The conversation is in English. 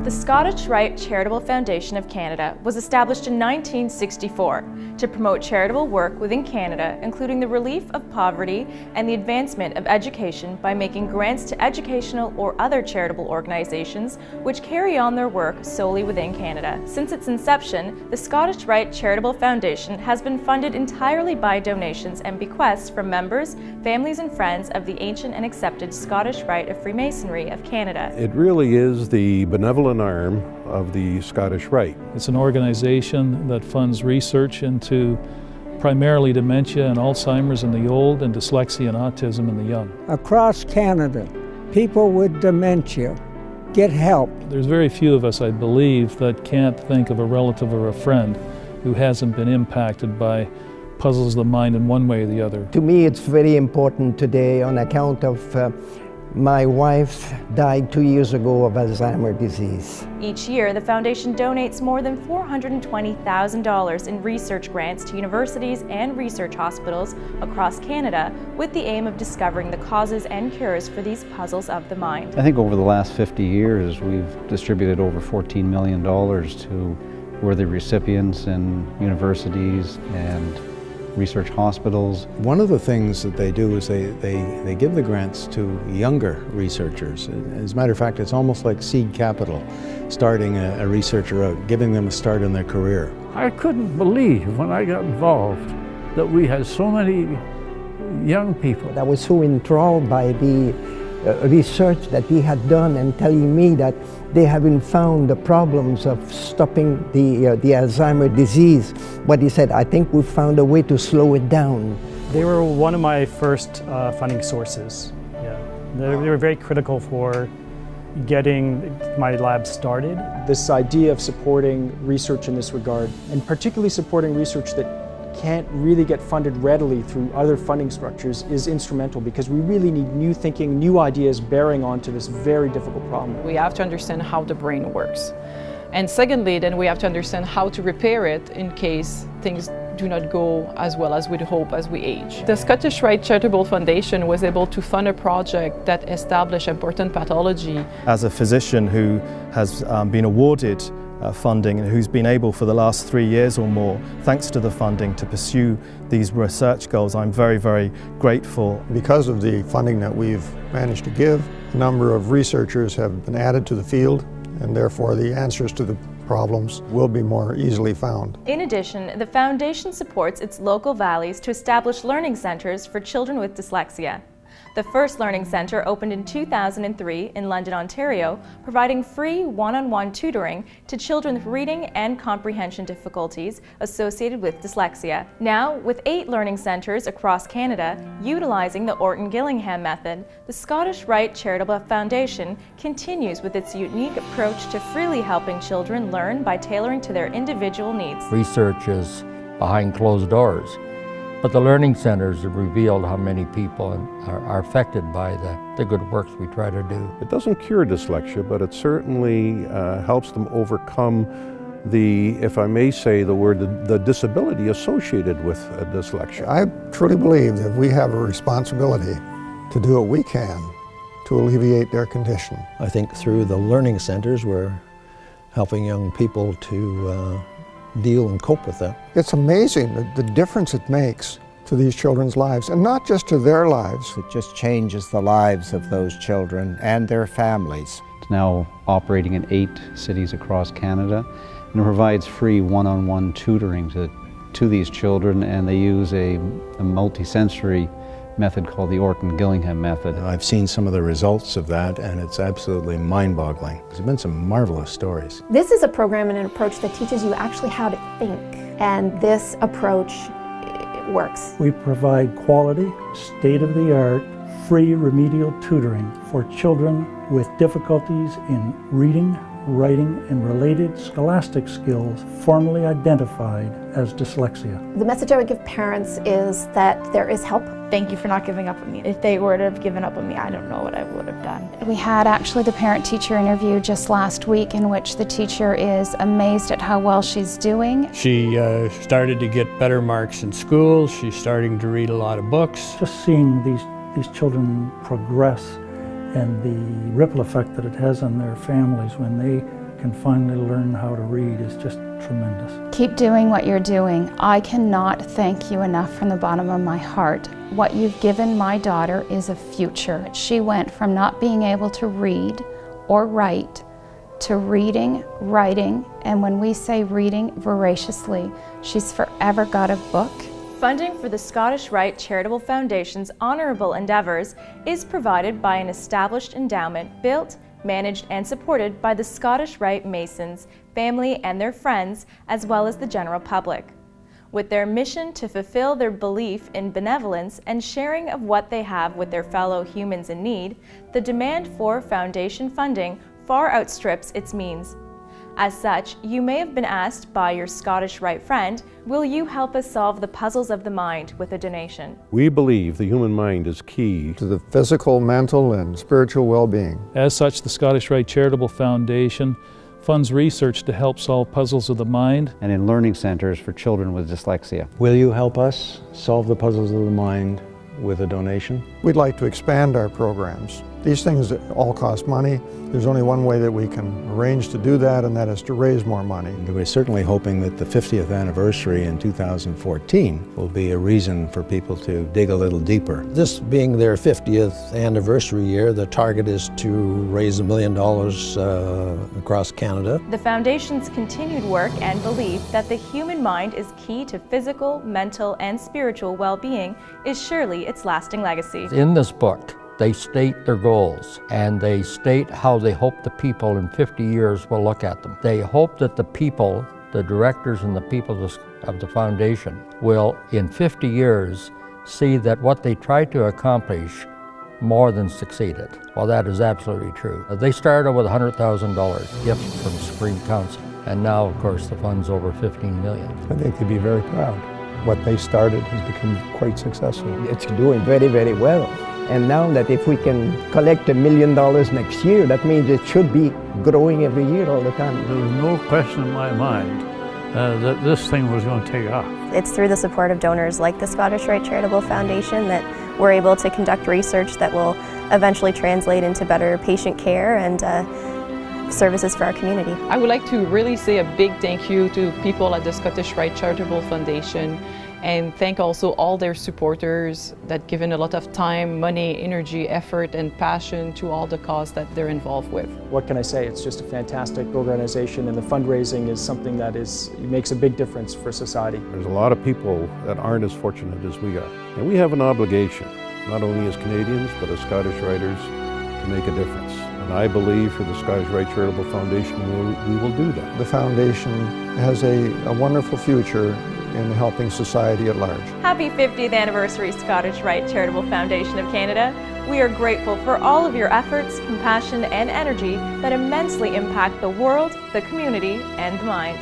The Scottish Rite Charitable Foundation of Canada was established in 1964 to promote charitable work within Canada, including the relief of poverty and the advancement of education by making grants to educational or other charitable organizations which carry on their work solely within Canada. Since its inception, the Scottish Rite Charitable Foundation has been funded entirely by donations and bequests from members, families and friends of the ancient and accepted Scottish Rite of Freemasonry of Canada. It really is the benevolent arm of the Scottish Rite. It's an organization that funds research into primarily dementia and Alzheimer's in the old and dyslexia and autism in the young. Across Canada, people with dementia get help. There's very few of us, I believe, that can't think of a relative or a friend who hasn't been impacted by puzzles of the mind in one way or the other. To me, it's very important today on account of my wife died 2 years ago of Alzheimer's disease. Each year, the foundation donates more than $420,000 in research grants to universities and research hospitals across Canada with the aim of discovering the causes and cures for these puzzles of the mind. I think over the last 50 years, we've distributed over $14 million to worthy recipients in universities and research hospitals. One of the things that they do is they give the grants to younger researchers. As a matter of fact, it's almost like seed capital, starting a researcher out, giving them a start in their career. I couldn't believe when I got involved that we had so many young people. I was so enthralled by the research that he had done and telling me that they haven't found the problems of stopping the Alzheimer's disease. But he said, I think we've found a way to slow it down. They were one of my first funding sources. Yeah. They were very critical for getting my lab started. This idea of supporting research in this regard, and particularly supporting research that can't really get funded readily through other funding structures, is instrumental because we really need new thinking, new ideas bearing onto this very difficult problem. We have to understand how the brain works. And secondly, then we have to understand how to repair it in case things do not go as well as we'd hope as we age. The Scottish Rite Charitable Foundation was able to fund a project that established important pathology. As a physician who has been awarded funding and who's been able for the last 3 years or more, thanks to the funding, to pursue these research goals, I'm very, very grateful. Because of the funding that we've managed to give, a number of researchers have been added to the field, and therefore the answers to the problems will be more easily found. In addition, the foundation supports its local valleys to establish learning centers for children with dyslexia. The first Learning Centre opened in 2003 in London, Ontario, providing free one-on-one tutoring to children with reading and comprehension difficulties associated with dyslexia. Now, with 8 learning centres across Canada utilising the Orton-Gillingham method, the Scottish Rite Charitable Foundation continues with its unique approach to freely helping children learn by tailoring to their individual needs. Research is behind closed doors, but the learning centers have revealed how many people are affected by the good works we try to do. It doesn't cure dyslexia, but it certainly helps them overcome the, if I may say the word, the disability associated with dyslexia. I truly believe that we have a responsibility to do what we can to alleviate their condition. I think through the learning centers we're helping young people to deal and cope with that. It's amazing the difference it makes to these children's lives, and not just to their lives. It just changes the lives of those children and their families. It's now operating in 8 cities across Canada, and it provides free one-on-one tutoring to these children, and they use a multi-sensory method called the Orton-Gillingham method. I've seen some of the results of that, and it's absolutely mind-boggling. There's been some marvelous stories. This is a program and an approach that teaches you actually how to think, and this approach works. We provide quality, state-of-the-art, free remedial tutoring for children with difficulties in reading, writing, and related scholastic skills formally identified as dyslexia. The message I would give parents is that there is help. Thank you for not giving up on me. If they were to have given up on me, I don't know what I would have done. We had actually the parent-teacher interview just last week in which the teacher is amazed at how well she's doing. She started to get better marks in school. She's starting to read a lot of books. Just seeing these children progress and the ripple effect that it has on their families when they can finally learn how to read is just tremendous. Keep doing what you're doing. I cannot thank you enough from the bottom of my heart. What you've given my daughter is a future. She went from not being able to read or write to reading, writing, and when we say reading voraciously, she's forever got a book. Funding for the Scottish Rite Charitable Foundation's honorable endeavours is provided by an established endowment built, managed and supported by the Scottish Rite Masons, family and their friends, as well as the general public. With their mission to fulfill their belief in benevolence and sharing of what they have with their fellow humans in need, the demand for foundation funding far outstrips its means. As such, you may have been asked by your Scottish Rite friend, will you help us solve the puzzles of the mind with a donation? We believe the human mind is key to the physical, mental, and spiritual well-being. As such, the Scottish Rite Charitable Foundation funds research to help solve puzzles of the mind. And in learning centers for children with dyslexia. Will you help us solve the puzzles of the mind with a donation? We'd like to expand our programs. These things all cost money. There's only one way that we can arrange to do that, and that is to raise more money. And we're certainly hoping that the 50th anniversary in 2014 will be a reason for people to dig a little deeper. This being their 50th anniversary year, the target is to raise $1 million across Canada. The Foundation's continued work and belief that the human mind is key to physical, mental, and spiritual well-being is surely its lasting legacy. In this book, they state their goals, and they state how they hope the people in 50 years will look at them. They hope that the people, the directors and the people of the foundation, will in 50 years see that what they tried to accomplish more than succeeded. Well, that is absolutely true. They started with $100,000 gift from Supreme Council, and now, of course, the fund's over $15 million. I think they'd be very proud. What they started has become quite successful. It's doing very, very well. And now that if we can collect $1 million next year, that means it should be growing every year all the time. There's no question in my mind that this thing was going to take off. It's through the support of donors like the Scottish Rite Charitable Foundation that we're able to conduct research that will eventually translate into better patient care and services for our community. I would like to really say a big thank you to people at the Scottish Rite Charitable Foundation, and thank also all their supporters that given a lot of time, money, energy, effort, and passion to all the cause that they're involved with. What can I say? It's just a fantastic organization, and the fundraising is something that makes a big difference for society. There's a lot of people that aren't as fortunate as we are. And we have an obligation, not only as Canadians, but as Scottish writers, to make a difference. And I believe for the Scottish Rite Charitable Foundation, we will do that. The foundation has a wonderful future in helping society at large. Happy 50th anniversary, Scottish Rite Charitable Foundation of Canada. We are grateful for all of your efforts, compassion, and energy that immensely impact the world, the community, and the mind.